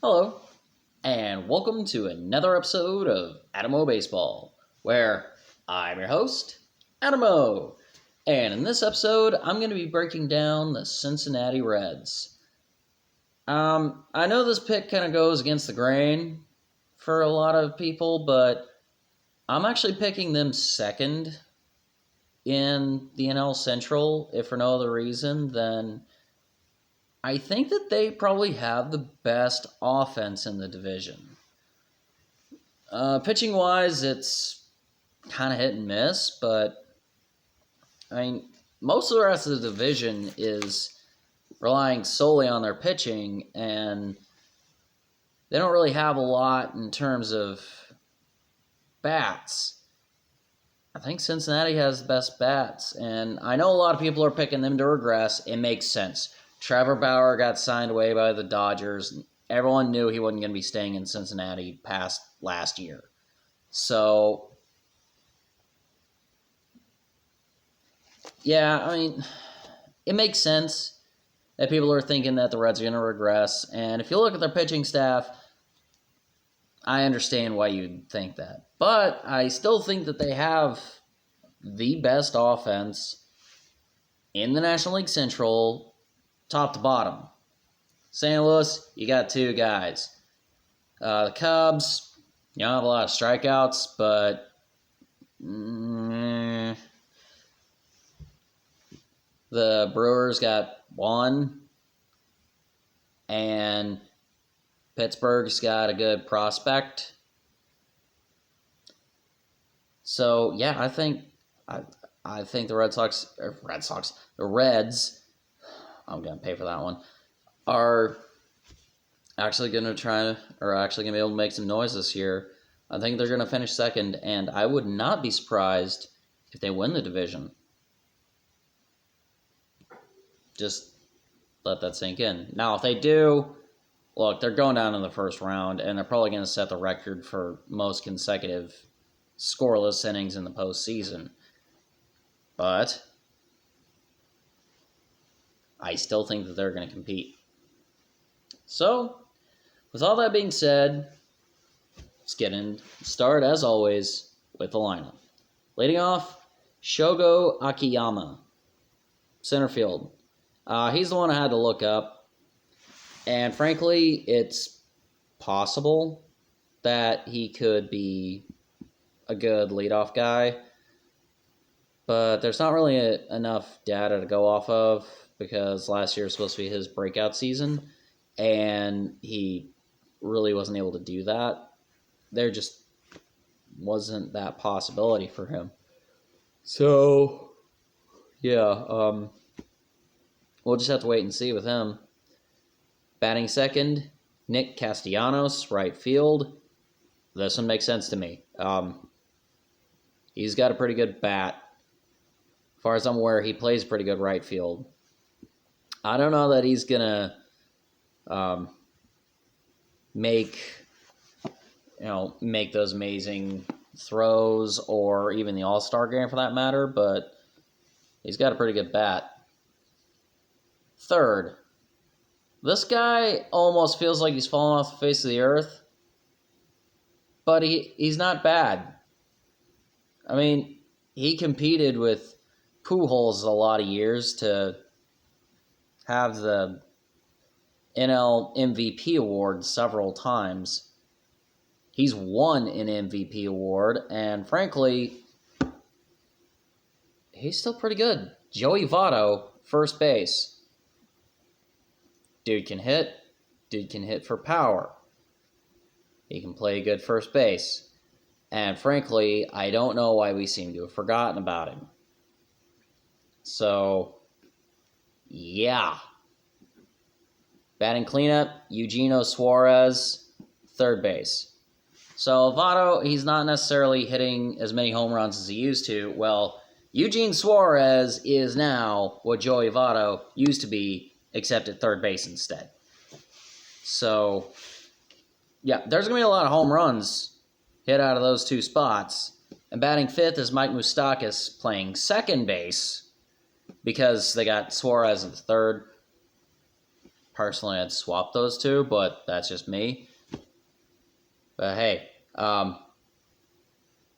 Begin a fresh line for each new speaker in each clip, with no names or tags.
Hello, and welcome to another episode of Adamo Baseball, where I'm your host, Adamo. And in this episode, I'm going to be breaking down the Cincinnati Reds. I know this pick kind of goes against the grain for a lot of people, but I'm actually picking them second in the NL Central, if for no other reason than I think that they probably have the best offense in the division. Pitching wise, it's kind of hit and miss, but I mean, most of the rest of the division is relying solely on their pitching, and they don't really have a lot in terms of bats. I think Cincinnati has the best bats, and I know a lot of people are picking them to regress. It makes sense. Trevor Bauer got signed away by the Dodgers. Everyone knew he wasn't going to be staying in Cincinnati past last year. So, yeah, I mean, it makes sense that people are thinking that the Reds are going to regress. And if you look at their pitching staff, I understand why you'd think that. But I still think that they have the best offense in the National League Central, top to bottom. St. Louis, you got two guys. The Cubs, you don't have a lot of strikeouts, but the Brewers got one, and Pittsburgh's got a good prospect. So yeah, I think the the Reds, I'm gonna pay for that one, are actually gonna be able to make some noise this year. I think they're gonna finish second, and I would not be surprised if they win the division. Just let that sink in. Now, if they do, look, they're going down in the first round, and they're probably going to set the record for most consecutive scoreless innings in the postseason. But I still think that they're going to compete. So, with all that being said, start as always with the lineup. Leading off, Shogo Akiyama, center field. He's the one I had to look up. And frankly, it's possible that he could be a good leadoff guy. But there's not really enough data to go off of because last year was supposed to be his breakout season. And he really wasn't able to do that. There just wasn't that possibility for him. So, yeah, we'll just have to wait and see with him. Batting second, Nick Castellanos, right field. This one makes sense to me. He's got a pretty good bat. As far as I'm aware, he plays pretty good right field. I don't know that he's going to make those amazing throws or even the All-Star game for that matter, but he's got a pretty good bat. Third, this guy almost feels like he's fallen off the face of the earth, but he's not bad. I mean, he competed with Pujols a lot of years to have the NL MVP award several times. He's won an MVP award, and frankly, he's still pretty good. Joey Votto, first base. Dude can hit for power. He can play good first base. And frankly, I don't know why we seem to have forgotten about him. So, yeah. Batting cleanup, Eugenio Suarez, third base. So, Votto, he's not necessarily hitting as many home runs as he used to. Well, Eugene Suarez is now what Joey Votto used to be, except at third base instead. So, yeah, there's going to be a lot of home runs hit out of those two spots. And batting fifth is Mike Moustakas playing second base because they got Suarez at third. Personally, I'd swap those two, but that's just me. But hey,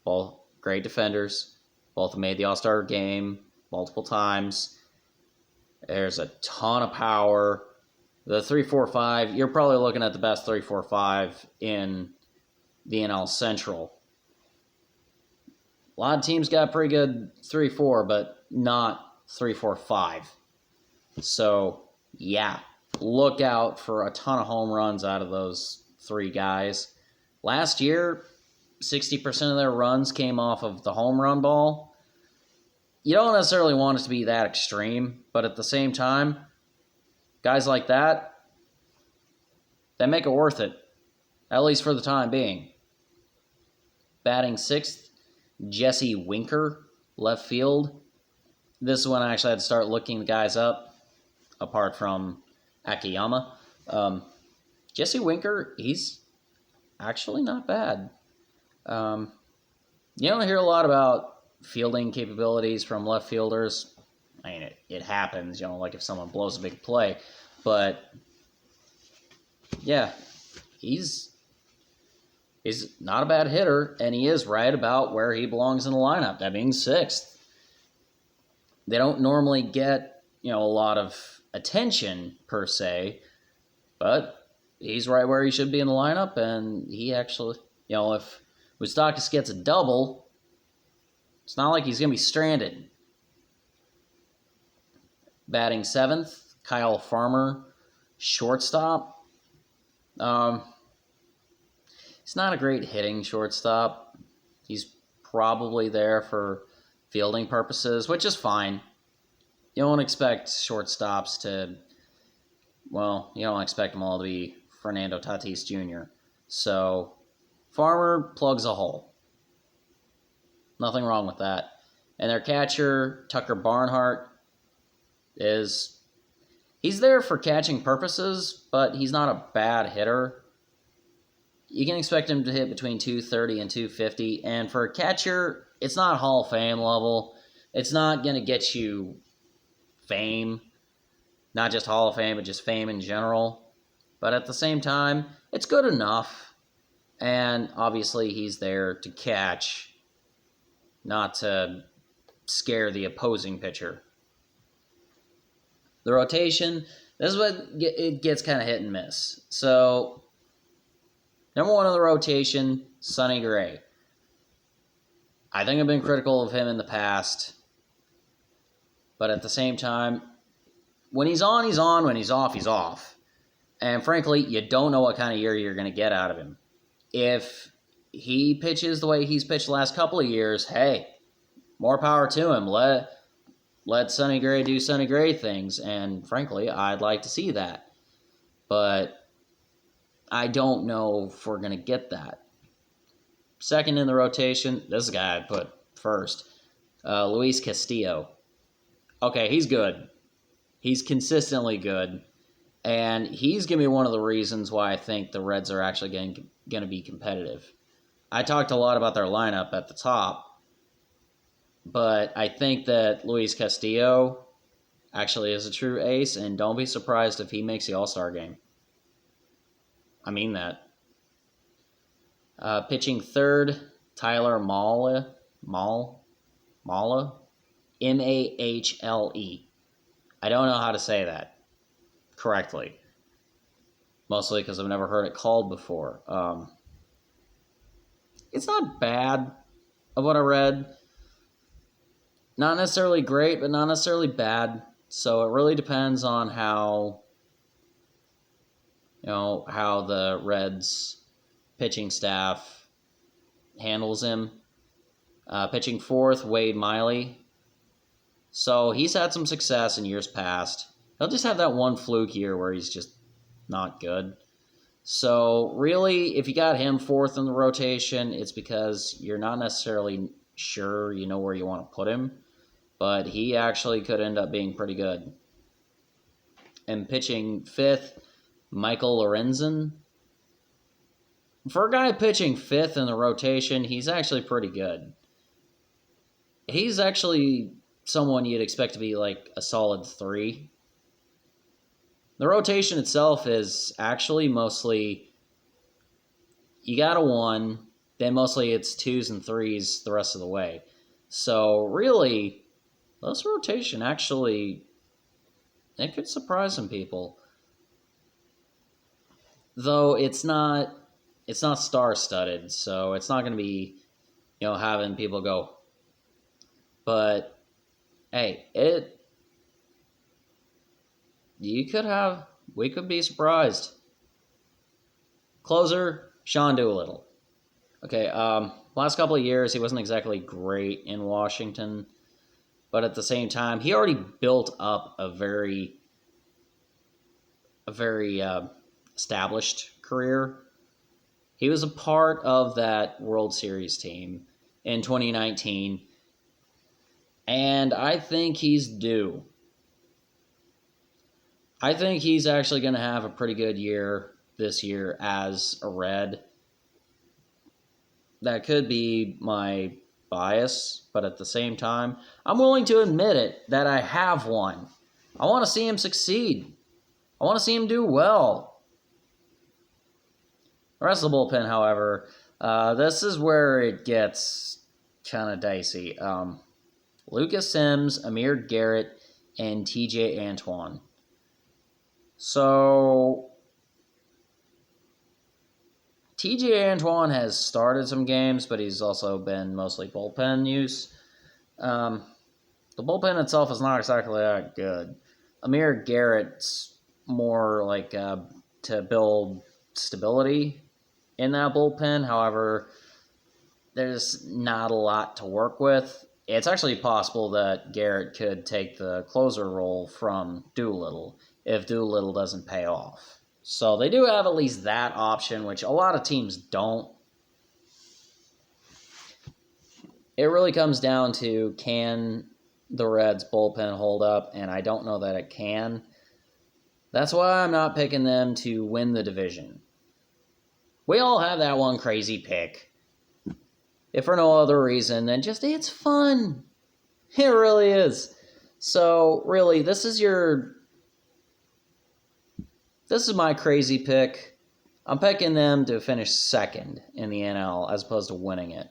both great defenders. Both made the All-Star game multiple times. There's a ton of power. The 3-4-5, you're probably looking at the best 3-4-5 in the NL Central. A lot of teams got pretty good 3-4, but not 3-4-5. So, yeah, look out for a ton of home runs out of those three guys. Last year, 60% of their runs came off of the home run ball. You don't necessarily want it to be that extreme, but at the same time, guys like that, they make it worth it, at least for the time being. Batting sixth, Jesse Winker, left field. This is when I actually had to start looking the guys up, apart from Akiyama. Jesse Winker, he's actually not bad. You don't hear a lot about fielding capabilities from left fielders. I mean, it happens, like if someone blows a big play. But, yeah, he's not a bad hitter, and he is right about where he belongs in the lineup, that being sixth. They don't normally get, a lot of attention, per se, but he's right where he should be in the lineup, and he actually, if Moustakas gets a double, it's not like he's going to be stranded. Batting seventh, Kyle Farmer, shortstop. He's not a great hitting shortstop. He's probably there for fielding purposes, which is fine. You don't expect shortstops to, you don't expect them all to be Fernando Tatis Jr. So, Farmer plugs a hole. Nothing wrong with that. And their catcher, Tucker Barnhart, he's there for catching purposes, but he's not a bad hitter. You can expect him to hit between 230 and 250, and for a catcher, it's not Hall of Fame level. It's not going to get you fame, not just Hall of Fame, but just fame in general. But at the same time, it's good enough, and obviously he's there to catch, not to scare the opposing pitcher. The rotation, this is what it gets kind of hit and miss. So, number one on the rotation, Sonny Gray. I think I've been critical of him in the past, but at the same time, when he's on, he's on. When he's off, he's off. And frankly, you don't know what kind of year you're going to get out of him. If he pitches the way he's pitched the last couple of years, hey, more power to him. Let Sonny Gray do Sonny Gray things, and frankly, I'd like to see that. But I don't know if we're going to get that. Second in the rotation, this is the guy I'd put first, Luis Castillo. Okay, he's good. He's consistently good, and he's going to be one of the reasons why I think the Reds are actually going to be competitive. I talked a lot about their lineup at the top, but I think that Luis Castillo actually is a true ace, and don't be surprised if he makes the All-Star game. I mean that. Pitching third, Tyler Mahle. M-A-H-L-E. I don't know how to say that correctly. Mostly because I've never heard it called before. It's not bad of what I read. Not necessarily great, but not necessarily bad. So it really depends on how the Reds pitching staff handles him. Pitching fourth, Wade Miley. So he's had some success in years past. He'll just have that one fluke year where he's just not good. So really, if you got him fourth in the rotation, it's because you're not necessarily sure you know where you want to put him. But he actually could end up being pretty good. And pitching fifth, Michael Lorenzen. For a guy pitching fifth in the rotation, he's actually pretty good. He's actually someone you'd expect to be like a solid 3. The rotation itself is actually mostly, you got a 1, then mostly it's 2s and 3s the rest of the way. So really, this rotation actually, it could surprise some people. Though it's not star-studded, so it's not going to be, having people go. But hey, we could be surprised. Closer, Sean Doolittle. Okay, last couple of years he wasn't exactly great in Washington, but at the same time he already built up a very established career. He was a part of that World Series team in 2019, and I think he's due. I think he's actually going to have a pretty good year this year as a Red. That could be my bias, but at the same time, I'm willing to admit it that I have one. I want to see him succeed. I want to see him do well. The rest of the bullpen, however, this is where it gets kind of dicey. Lucas Sims, Amir Garrett, and TJ Antoine. So, TJ Antoine has started some games, but he's also been mostly bullpen use. The bullpen itself is not exactly that good. Amir Garrett's more like to build stability in that bullpen. However, there's not a lot to work with. It's actually possible that Garrett could take the closer role from Doolittle if Doolittle doesn't pay off. So they do have at least that option, which a lot of teams don't. It really comes down to, can the Reds' bullpen hold up? And I don't know that it can. That's why I'm not picking them to win the division. We all have that one crazy pick. If for no other reason than just it's fun. It really is. So, really, this is my crazy pick. I'm picking them to finish second in the NL as opposed to winning it.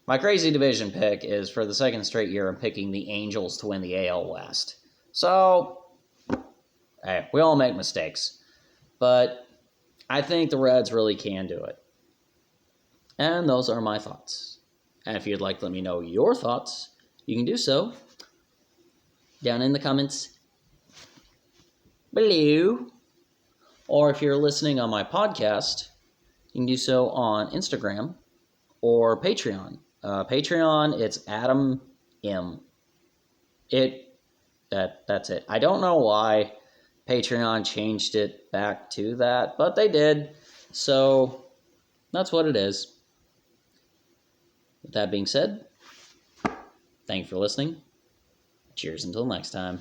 My crazy division pick is for the second straight year I'm picking the Angels to win the AL West. So, hey, we all make mistakes. But I think the Reds really can do it. And those are my thoughts. And if you'd like to let me know your thoughts, you can do so down in the comments below. Or if you're listening on my podcast, you can do so on Instagram or Patreon. Patreon, it's Adam M. That's it. I don't know why Patreon changed it back to that, but they did. So that's what it is. With that being said, thank you for listening. Cheers until next time.